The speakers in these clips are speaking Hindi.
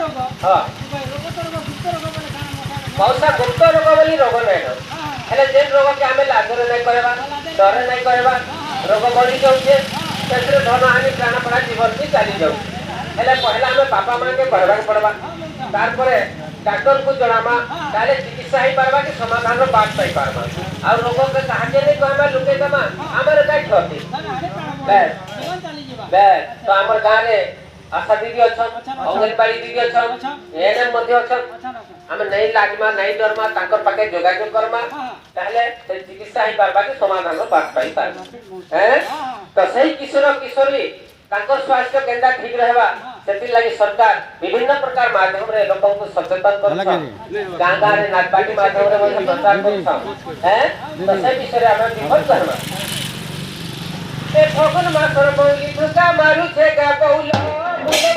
हां मौसा गुप्त रोग बोली रोग नहीं हेले जे रोग के हमें लाजर नहीं करबा डर नहीं करबा रोग बढ़ी जाउछे तेरे धन हानि प्राण पड़ा जीवन भी चली जाउ हेले पहला हमें बापा मां के कहबा पड़बा तार परे डॉक्टर को जणामा ताले चिकित्सा ही पारबा कि समाधान रो बात पाई पारबा और रोग के साहाय्य नहीं कहबा लुके दमा हमर काई ठोती बे तो हमर गां रे आशा दीदी अछन अंगनवाड़ी दीदी अछन एने मध्ये अछन हम नहीं लागमा नहीं डरमा ताकर पाके जोगाजोग करमा ताहले से चिकित्सा ही पारबा कि समाधान रो बात पाई पारबा हैं तो सही किशोर किशोरी ताकर स्वास्थ्य केंद्र ठीक रहबा सेति लागि सरकार विभिन्न प्रकार माध्यम रे लोगों को सचेतन करछ गां रे नाटपाटी माध्यम रे ମଧ୍ୟ प्रचार करछ हैं तो सही विषय रे हम विफल करमा ए ठोकन मा कर बोली ठुका मारू छे गा बहुला बोले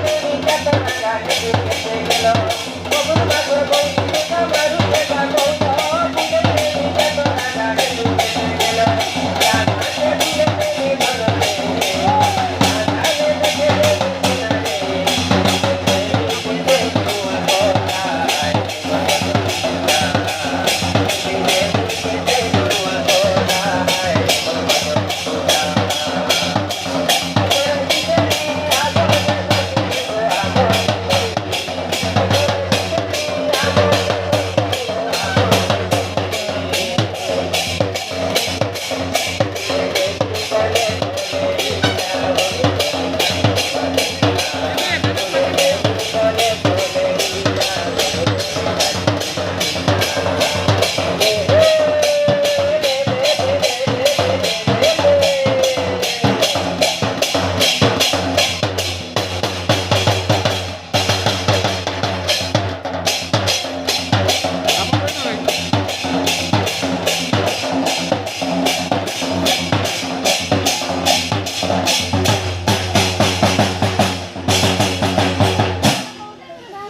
तेरी जाता ना के गेलो ठोकन मा कर बोली ठुका मारू छे गा बहुला बोले तेरी जाता ना के गेलो या के बोले तेरी बनले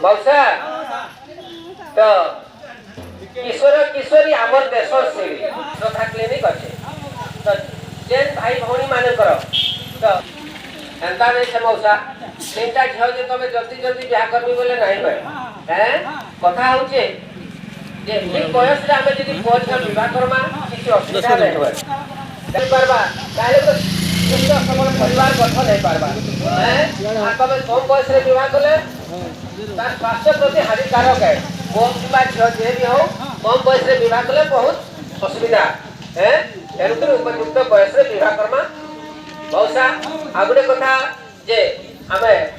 मौसा तो किशोर किशोरी आमर देश से तथा क्लिनिक अच्छे तो जेन भाई भौणी मान कर तो एंता नहीं से मौसा तीनटा झील जो तुम जल्दी जल्दी ब्याह करबी बोले नहीं भाई हैं कथा होचे जे ठीक बयस रे हमें यदि पुओ झील विवाह करमा किसी असुविधा नहीं होय कर परबा ताले तो सुंदर सबल परिवार गठन नहीं पारबा हैं आ तबे कम बयस रे विवाह कले तार स्वास्थ्य प्रति हानिकारक है वो किबा झील जे भी हो कम बयस रे विवाह कले बहुत असुविधा हैं एरुतर उपयुक्त बयस रे विवाह करमा मौसा आगुडे कथा जे हमें